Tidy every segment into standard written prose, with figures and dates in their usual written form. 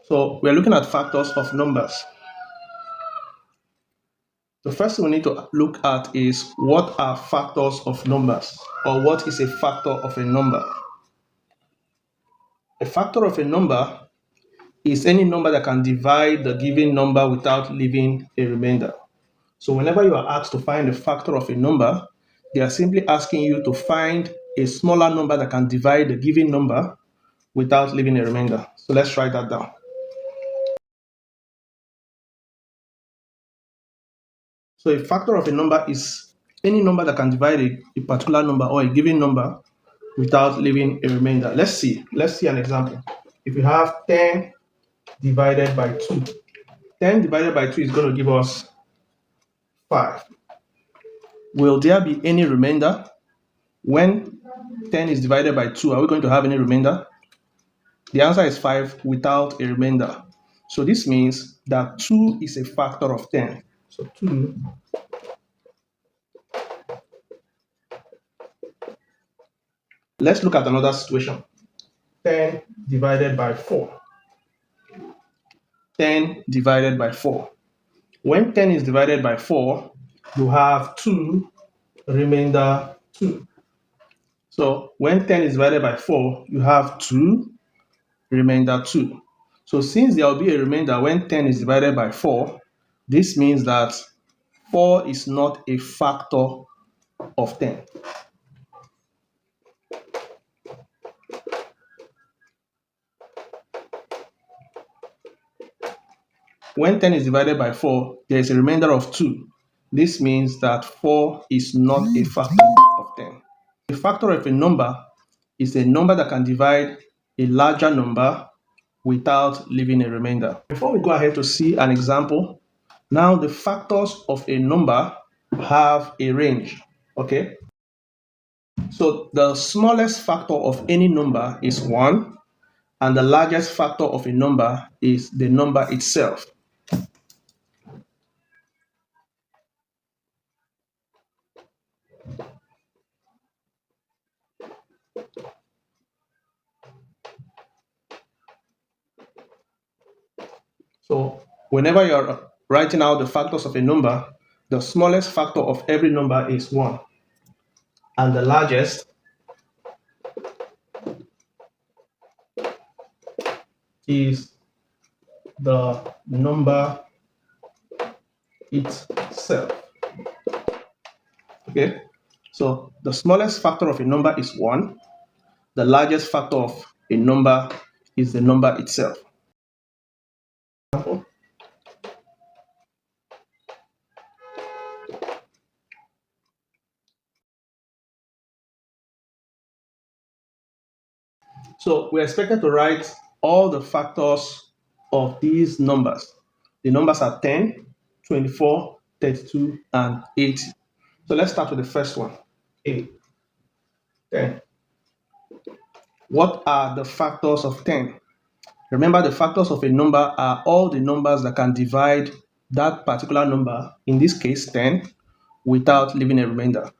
So we're looking at factors of numbers. The first thing we need to look at is what are factors of numbers, or what is a factor of a number. A factor of a number is any number that can divide the given number without leaving a remainder. So whenever you are asked to find a factor of a number, they are simply asking you to find a smaller number that can divide the given number without leaving a remainder. So let's write that down. So a factor of a number is any number that can divide a particular number or a given number without leaving a remainder. Let's see an example. If you have 10 divided by 2, 10 divided by 2 is going to give us 5. Will there be any remainder? When 10 is divided by 2, are we going to have any remainder? The answer is 5 without a remainder. So this means that 2 is a factor of 10. So 2 . Let's look at another situation. 10 divided by 4. 10 divided by 4. When 10 is divided by 4, you have 2 remainder 2. So when 10 is divided by 4, you have 2 remainder 2. So since there will be a remainder when 10 is divided by 4, this means that 4 is not a factor of 10. When 10 is divided by 4, there is a remainder of 2. This means that 4 is not a factor of 10. A factor of a number is a number that can divide a larger number without leaving a remainder. Before we go ahead to see an example, now the factors of a number have a range, okay? So the smallest factor of any number is 1, and the largest factor of a number is the number itself. So whenever you're writing out the factors of a number, the smallest factor of every number is 1, and the largest is the number itself. Okay, so the smallest factor of a number is 1. The largest factor of a number is the number itself. So we're expected to write all the factors of these numbers. The numbers are 10, 24, 32, and 80. So let's start with the first one, 8, 10. What are the factors of 10? Remember, the factors of a number are all the numbers that can divide that particular number, in this case 10, without leaving a remainder.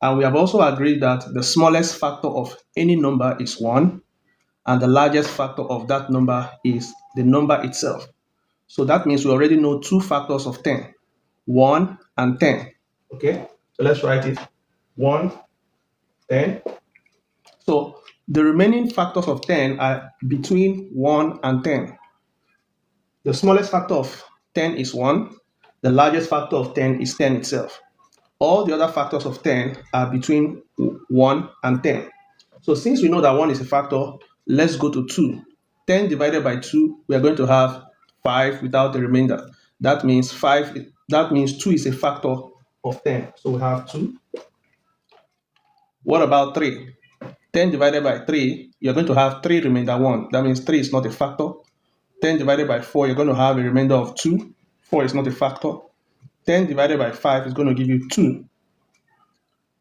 And we have also agreed that the smallest factor of any number is 1, and the largest factor of that number is the number itself. So that means we already know 2 factors of 10, 1 and 10. Okay, so let's write it, 1, 10. So the remaining factors of 10 are between 1 and 10. The smallest factor of 10 is 1. The largest factor of 10 is 10 itself. All the other factors of 10 are between 1 and 10. So since we know that 1 is a factor, let's go to 2. 10 divided by 2, we are going to have 5 without the remainder. That means 2 is a factor of 10. So we have 2. What about 3? 10 divided by 3, you're going to have 3 remainder 1. That means 3 is not a factor. 10 divided by 4, you're going to have a remainder of 2. 4 is not a factor. 10 divided by 5 is going to give you 2.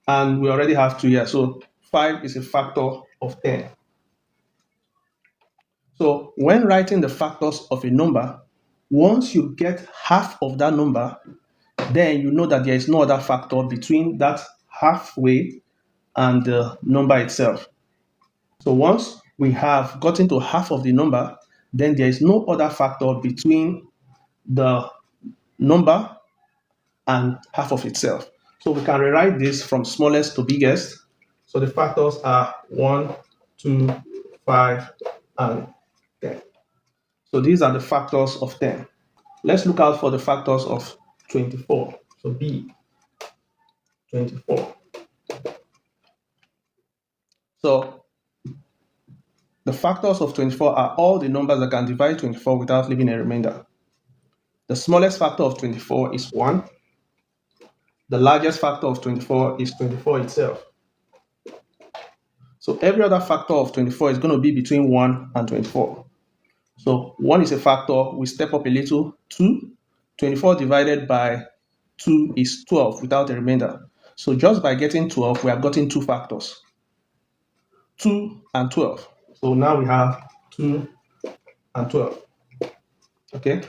And we already have 2 here. So 5 is a factor of 10. So when writing the factors of a number, once you get half of that number, then you know that there is no other factor between that halfway and the number itself. So once we have gotten to half of the number, then there is no other factor between the number and half of itself. So we can rewrite this from smallest to biggest. So the factors are 1, 2, 5, and 10. So these are the factors of 10. Let's look out for the factors of 24. So B, 24. So the factors of 24 are all the numbers that can divide 24 without leaving a remainder. The smallest factor of 24 is 1. The largest factor of 24 is 24 itself. So every other factor of 24 is going to be between 1 and 24. So 1 is a factor, we step up a little, 2. 24 divided by 2 is 12 without a remainder. So just by getting 12, we have gotten 2 factors, 2 and 12. So now we have 2 and 12. Okay?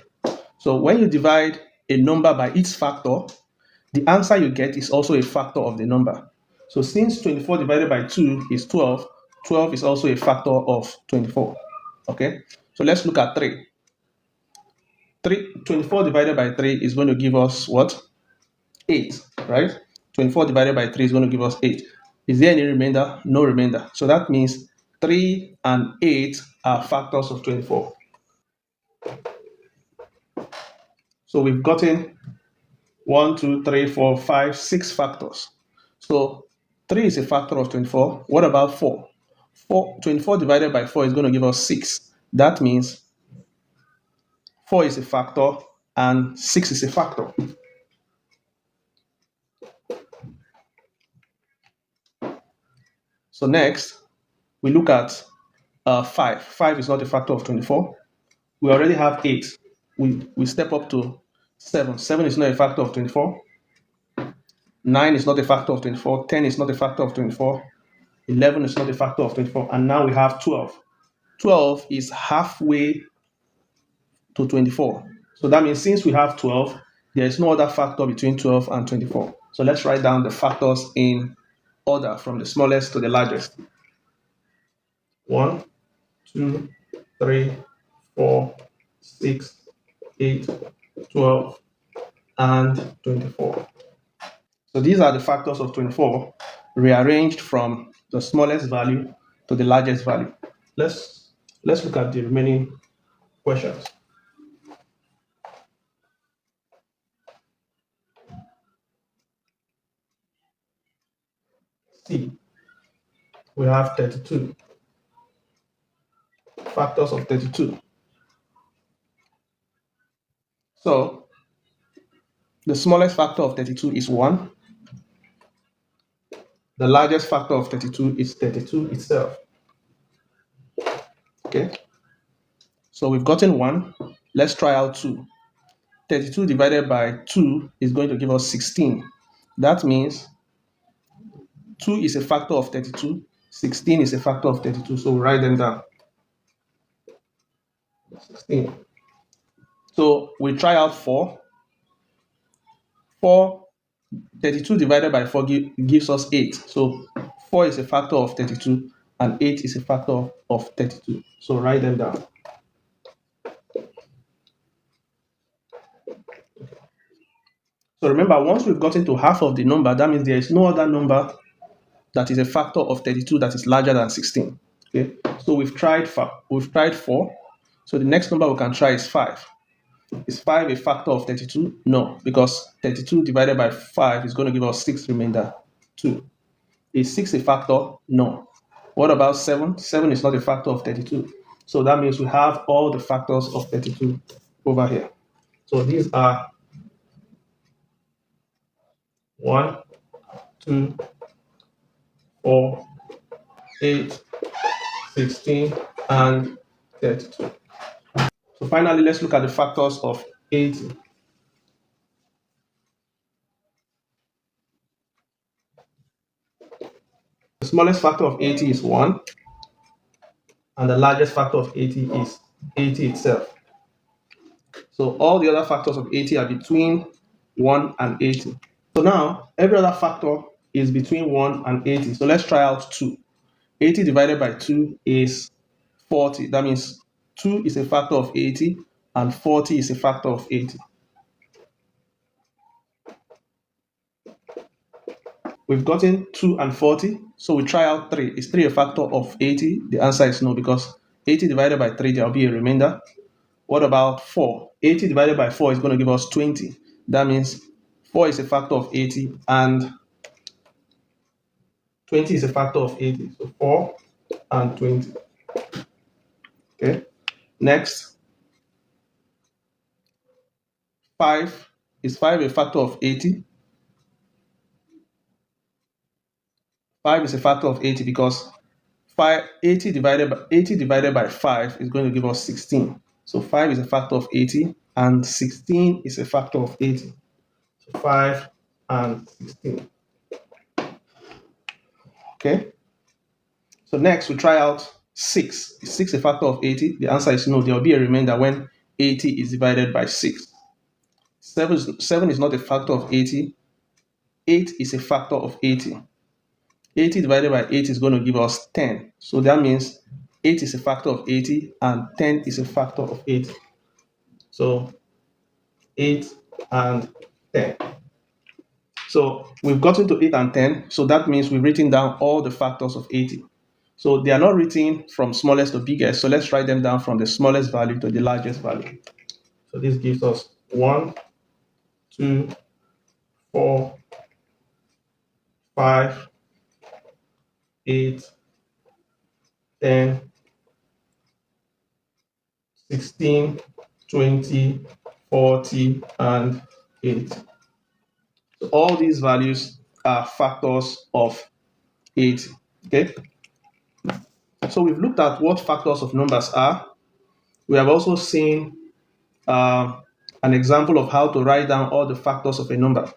So when you divide a number by its factor, the answer you get is also a factor of the number. So since 24 divided by 2 is 12, 12 is also a factor of 24. Okay? So let's look at 3. 24 divided by 3 is going to give us what? 8, right? 24 divided by 3 is going to give us 8. Is there any remainder? No remainder. So that means 3 and 8 are factors of 24. So we've gotten 1, 2, 3, 4, 5, 6 factors. So 3 is a factor of 24. What about 4? 24 divided by 4 is going to give us 6. That means 4 is a factor and 6 is a factor. So next, we look at 5. 5 is not a factor of 24. We already have 8. We step up to 7. 7 is not a factor of 24. 9 is not a factor of 24. 10 is not a factor of 24. 11 is not a factor of 24. And now we have 12. 12 is halfway to 24. So that means since we have 12, there is no other factor between 12 and 24. So let's write down the factors in order from the smallest to the largest. 1, 2, 3, 4, 6, 8, 12, and 24. So these are the factors of 24 rearranged from the smallest value to the largest value. Let's look at the remaining questions. C, we have 32. Factors of 32. So the smallest factor of 32 is 1. The largest factor of 32 is 32 itself. Okay. So we've gotten 1. Let's try out 2. 32 divided by 2 is going to give us 16. That means 2 is a factor of 32. 16 is a factor of 32. So we'll write them down. 16. So we try out 4. 32 divided by 4 gives us 8. So 4 is a factor of 32 and 8 is a factor of 32. So write them down. So remember, once we've gotten to half of the number, that means there is no other number that is a factor of 32 that is larger than 16. Okay, so we've tried 4. So the next number we can try is 5. Is 5 a factor of 32? No, because 32 divided by 5 is going to give us 6 remainder 2. Is 6 a factor? No. What about 7? 7 is not a factor of 32. So that means we have all the factors of 32 over here. So these are 1, 2, 4, 8, 16, and 32. So finally, let's look at the factors of 80. The smallest factor of 80 is 1, and the largest factor of 80 is 80 itself. So all the other factors of 80 are between 1 and 80. So now, every other factor is between 1 and 80. So let's try out 2. 80 divided by 2 is 40. That means 2 is a factor of 80, and 40 is a factor of 80. We've gotten 2 and 40, so we try out 3. Is 3 a factor of 80? The answer is no, because 80 divided by 3, there will be a remainder. What about 4? 80 divided by 4 is going to give us 20. That means 4 is a factor of 80, and 20 is a factor of 80. So 4 and 20. Okay. Next, 5. Is 5 a factor of 80? 5 is a factor of 80 because 80 divided by 5 is going to give us 16. So 5 is a factor of 80, and 16 is a factor of 80. So 5 and 16. Okay. So next we try out 6. Is 6 a factor of 80? The answer is no. There will be a remainder when 80 is divided by 6. 7 is not a factor of 80. 8 is a factor of 80. 80 divided by 8 is going to give us 10. So that means 8 is a factor of 80 and 10 is a factor of 80. So 8 and 10. So we've gotten to 8 and 10. So that means we've written down all the factors of 80. So they are not written from smallest to biggest. So let's write them down from the smallest value to the largest value. So this gives us 1, 2, 4, 5, 8, 10, 16, 20, 40, and 80. So all these values are factors of 80. Okay. So we've looked at what factors of numbers are. We have also seen an example of how to write down all the factors of a number.